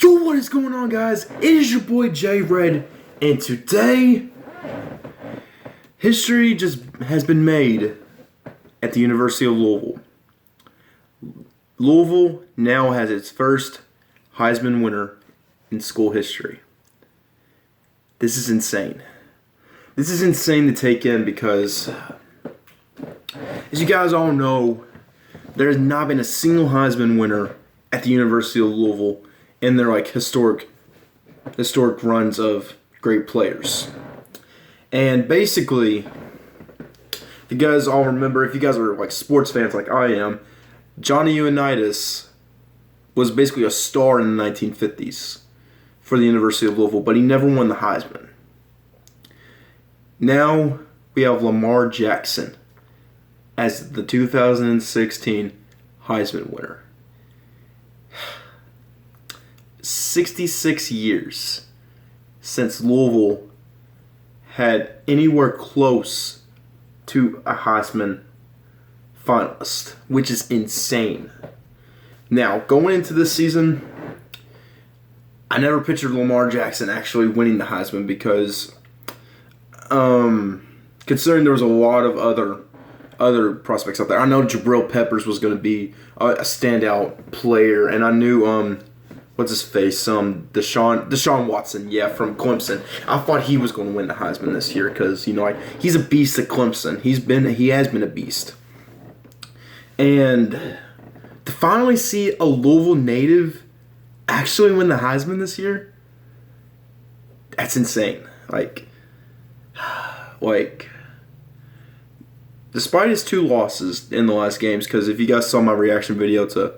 Yo, what is going on, guys? It is your boy J Red, and today, history just has been made at the University of Louisville. Louisville now has its first Heisman winner in school history. This is insane. This is insane to take in because, as you guys all know, there has not been a single Heisman winner at the University of Louisville in their historic runs of great players. And basically, if you guys all remember, if you guys are sports fans like I am, Johnny Unitas was basically a star in the 1950s for the University of Louisville, but he never won the Heisman. Now we have Lamar Jackson as the 2016 Heisman winner. 66 years since Louisville had anywhere close to a Heisman finalist, which is insane. Now, going into this season, I never pictured Lamar Jackson actually winning the Heisman because, considering there was a lot of other prospects out there. I know Jabril Peppers was going to be a standout player, and I knew Deshaun Watson, from Clemson. I thought he was going to win the Heisman this year because he's a beast at Clemson. He has been a beast, and to finally see a Louisville native actually win the Heisman this year, that's insane. Despite his 2 losses in the last games, because if you guys saw my reaction video to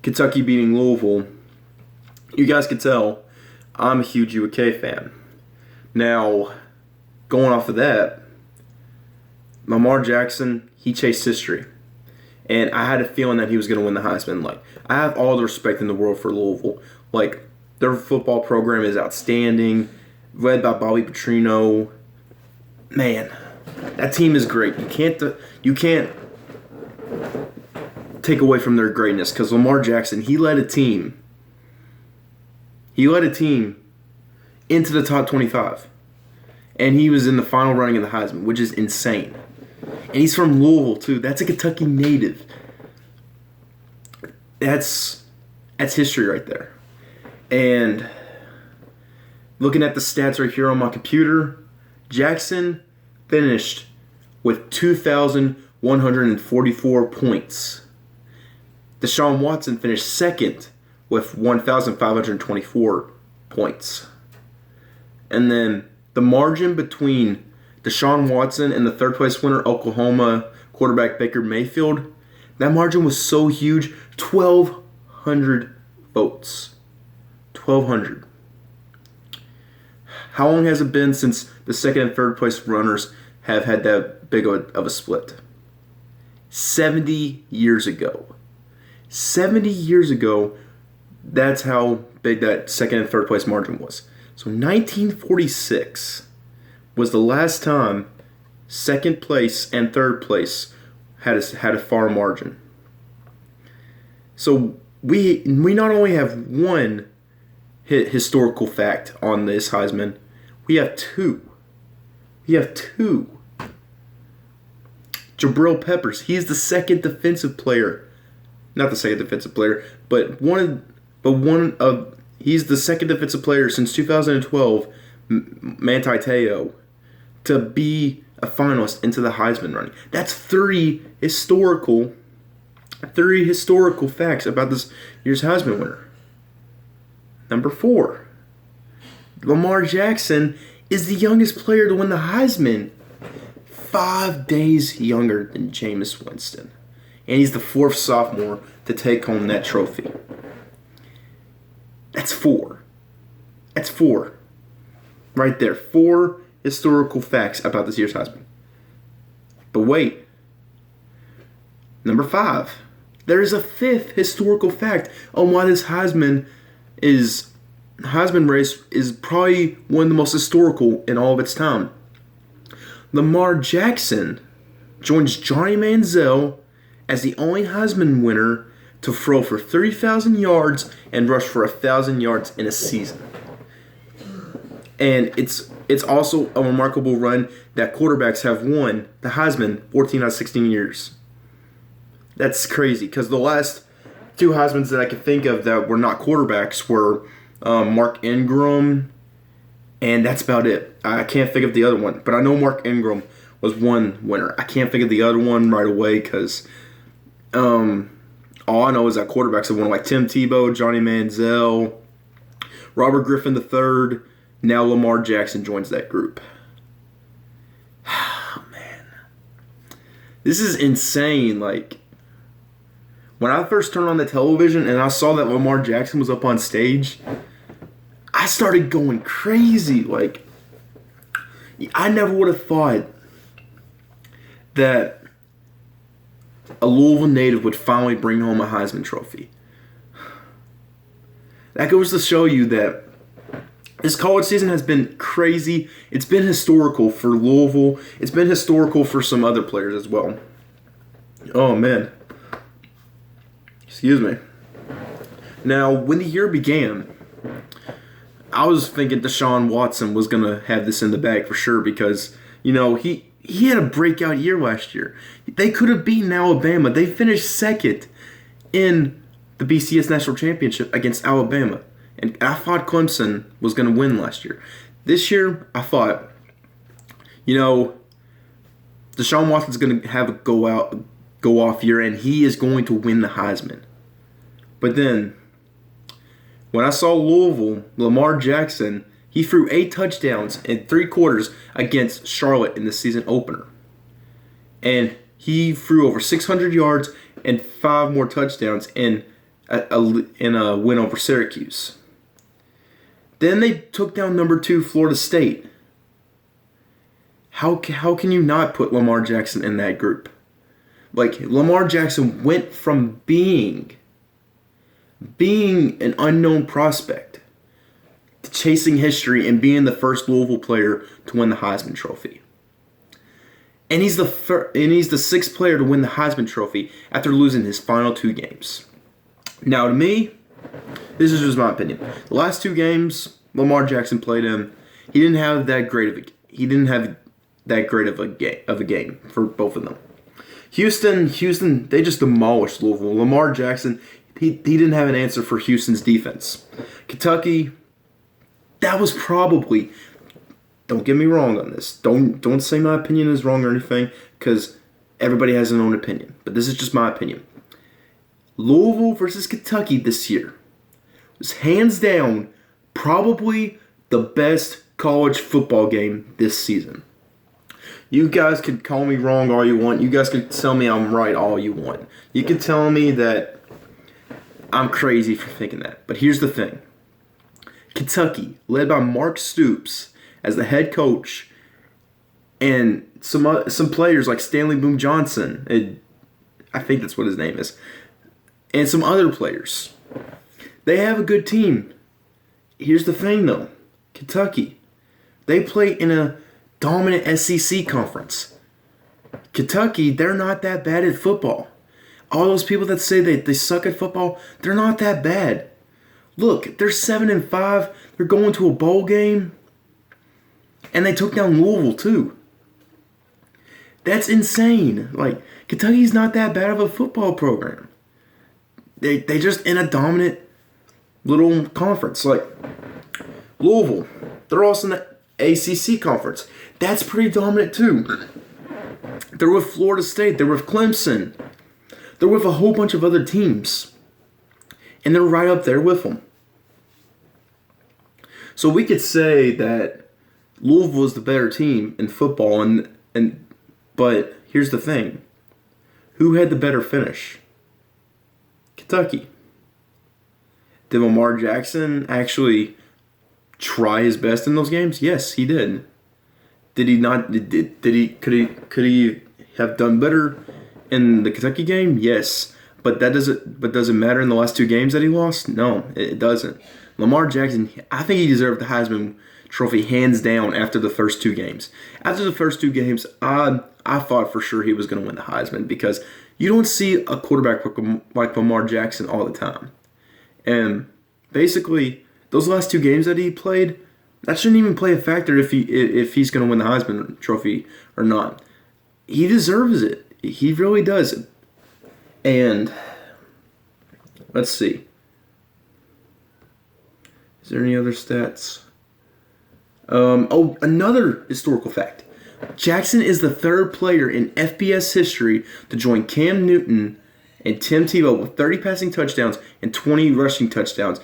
Kentucky beating Louisville, you guys could tell I'm a huge UK fan. Now, going off of that, Lamar Jackson, he chased history. And I had a feeling that he was going to win the Heisman. I have all the respect in the world for Louisville. Their football program is outstanding, led by Bobby Petrino. Man, that team is great. You can't take away from their greatness because Lamar Jackson, he led a team into the top 25. And he was in the final running of the Heisman, which is insane. And he's from Louisville, too. That's a Kentucky native. That's history right there. And looking at the stats right here on my computer, Jackson finished with 2,144 points. Deshaun Watson finished second with 1,524 points. And then the margin between Deshaun Watson and the third place winner, Oklahoma quarterback Baker Mayfield, that margin was so huge, 1,200 votes. 1,200. How long has it been since the second and third place runners have had that big of a split? 70 years ago. 70 years ago, that's how big that second and third place margin was. So 1946 was the last time second place and third place had a far margin. So we not only have one historical fact on this Heisman, we have two. Jabril Peppers, he's the second defensive player. Not the second defensive player, but he's the second defensive player since 2012, Manti Te'o, to be a finalist into the Heisman running. That's 3 historical facts about this year's Heisman winner. Number 4, Lamar Jackson is the youngest player to win the Heisman, 5 days younger than Jameis Winston. And he's the 4th sophomore to take home that trophy. That's 4. Right there. 4 historical facts about this year's Heisman. But wait. Number 5. There is a 5th historical fact on why this Heisman race is probably one of the most historical in all of its time. Lamar Jackson joins Johnny Manziel as the only Heisman winner to throw for 30,000 yards and rush for 1,000 yards in a season. And it's also a remarkable run that quarterbacks have won the Heisman 14 out of 16 years. That's crazy because the last two Heismans that I can think of that were not quarterbacks were Mark Ingram, and that's about it. I can't think of the other one, but I know Mark Ingram was one winner. I can't think of the other one right away because all I know is that quarterbacks have won, like Tim Tebow, Johnny Manziel, Robert Griffin III. Now Lamar Jackson joins that group. Oh, man. This is insane. Like, when I first turned on the television and I saw that Lamar Jackson was up on stage, I started going crazy. Like, I never would have thought that a Louisville native would finally bring home a Heisman Trophy. That goes to show you that this college season has been crazy. It's been historical for Louisville. It's been historical for some other players as well. Oh, man. Excuse me. Now, when the year began, I was thinking Deshaun Watson was going to have this in the bag for sure because, you know, he had a breakout year last year. They could have beaten Alabama. They finished second in the BCS National Championship against Alabama. And I thought Clemson was going to win last year. This year, I thought, you know, Deshaun Watson's going to have a go off year, and he is going to win the Heisman. But then, when I saw Louisville, Lamar Jackson, he threw 8 touchdowns in 3 quarters against Charlotte in the season opener. And he threw over 600 yards and 5 more touchdowns in a win over Syracuse. Then they took down number 2 Florida State. How can you not put Lamar Jackson in that group? Like, Lamar Jackson went from being an unknown prospect to chasing history and being the first Louisville player to win the Heisman Trophy. And he's the 6th player to win the Heisman Trophy after losing his final 2 games. Now, to me, this is just my opinion. The last 2 games Lamar Jackson played in, he didn't have that great of a game for both of them. Houston, they just demolished Louisville. Lamar Jackson, he didn't have an answer for Houston's defense. Kentucky, that was probably, don't get me wrong on this. Don't say my opinion is wrong or anything, because everybody has their own opinion. But this is just my opinion. Louisville versus Kentucky this year was hands down probably the best college football game this season. You guys can call me wrong all you want. You guys can tell me I'm right all you want. You can tell me that I'm crazy for thinking that. But here's the thing. Kentucky, led by Mark Stoops as the head coach, and some players like Stanley Boom Johnson, I think that's what his name is, and some other players. They have a good team. Here's the thing, though. Kentucky, they play in a dominant SEC conference. Kentucky, they're not that bad at football. All those people that say they suck at football, they're not that bad. Look, they're 7-5. They're going to a bowl game. And they took down Louisville, too. That's insane. Like, Kentucky's not that bad of a football program. They just in a dominant little conference. Like, Louisville, they're also in the ACC conference. That's pretty dominant, too. They're with Florida State. They're with Clemson. They're with a whole bunch of other teams. And they're right up there with them. So we could say that Louisville is the better team in football, but here's the thing. Who had the better finish? Kentucky. Did Lamar Jackson actually try his best in those games? Yes, he did. Did he not? Could he have done better in the Kentucky game? Yes. But does it matter in the last 2 games that he lost? No, it doesn't. Lamar Jackson, I think he deserved the Heisman Trophy hands down after the first 2 games. After the first 2 games, I thought for sure he was going to win the Heisman because You don't see a quarterback like Lamar Jackson all the time. And basically, those last 2 games that he played, that shouldn't even play a factor if he's going to win the Heisman Trophy or not. He deserves it. He really does. And let's see. Is there any other stats? Another historical fact. Jackson is the 3rd player in FBS history to join Cam Newton and Tim Tebow with 30 passing touchdowns and 20 rushing touchdowns.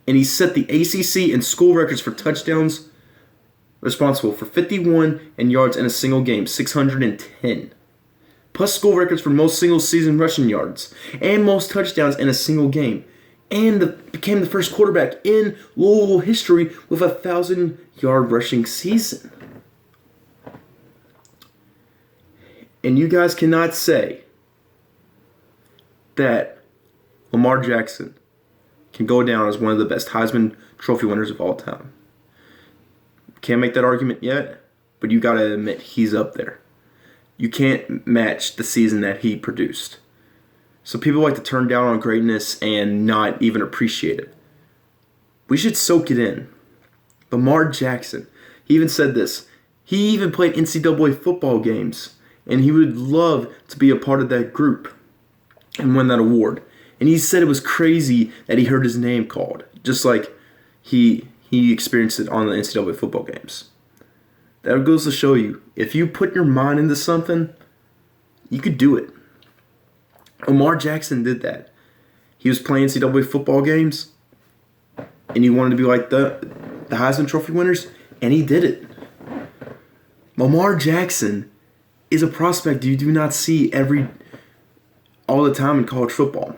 And he set the ACC and school records for touchdowns, responsible for 51 and yards in a single game, 610. Plus school records for most single-season rushing yards and most touchdowns in a single game. And became the first quarterback in Louisville history with a 1,000-yard rushing season. And you guys cannot say that Lamar Jackson can go down as one of the best Heisman Trophy winners of all time. Can't make that argument yet, but you gotta admit he's up there. You can't match the season that he produced. So people like to turn down on greatness and not even appreciate it. We should soak it in. Lamar Jackson, he even said this. He even played NCAA football games, and he would love to be a part of that group and win that award. And he said it was crazy that he heard his name called, just like he experienced it on the NCAA football games. That goes to show you, if you put your mind into something, you could do it. Lamar Jackson did that. He was playing NCAA football games, and he wanted to be like the Heisman Trophy winners, and he did it. Lamar Jackson is a prospect you do not see all the time in college football.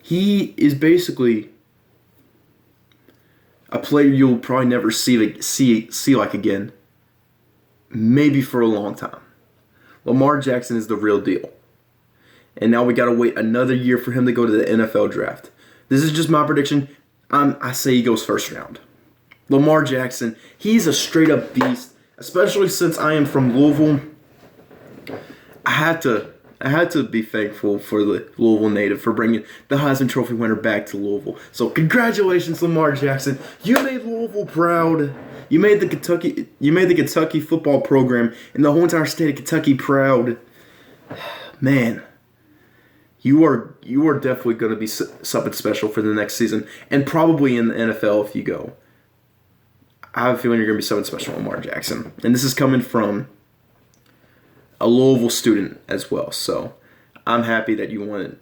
He is basically a player you'll probably never see like again, maybe for a long time. Lamar Jackson is the real deal. And now we got to wait another year for him to go to the NFL draft. This is just my prediction. I say he goes first round. Lamar Jackson, he's a straight up beast, especially since I am from Louisville. I had to be thankful for the Louisville native for bringing the Heisman Trophy winner back to Louisville. So congratulations, Lamar Jackson. You made Louisville proud. You made the Kentucky football program and the whole entire state of Kentucky proud. Man, you are definitely going to be something special for the next season, and probably in the NFL if you go. I have a feeling you're going to be something special, Lamar Jackson. And this is coming from a Louisville student as well. So I'm happy that you won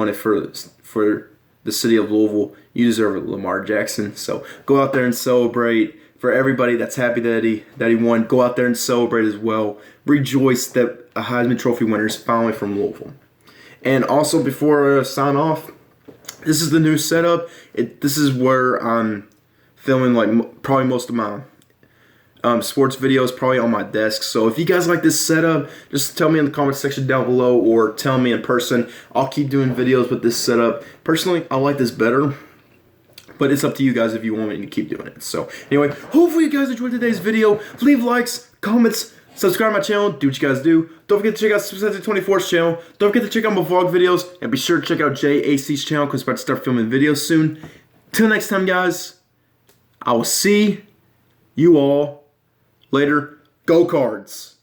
it for the city of Louisville. You deserve it, Lamar Jackson. So go out there and celebrate. For everybody that's happy that he won, go out there and celebrate as well. Rejoice that a Heisman Trophy winner is finally from Louisville. And also, before I sign off, this is the new setup. This is where I'm filming probably most of my sports videos, probably on my desk. So if you guys like this setup, just tell me in the comment section down below or tell me in person. I'll keep doing videos with this setup. Personally, I like this better, but it's up to you guys if you want me to keep doing it. So anyway, hopefully you guys enjoyed today's video. Leave likes, comments, subscribe to my channel, do what you guys do. Don't forget to check out Specific 24's channel. Don't forget to check out my vlog videos, and be sure to check out JAC's channel because we're about to start filming videos soon. Till next time, guys, I will see you all later. Go Cards!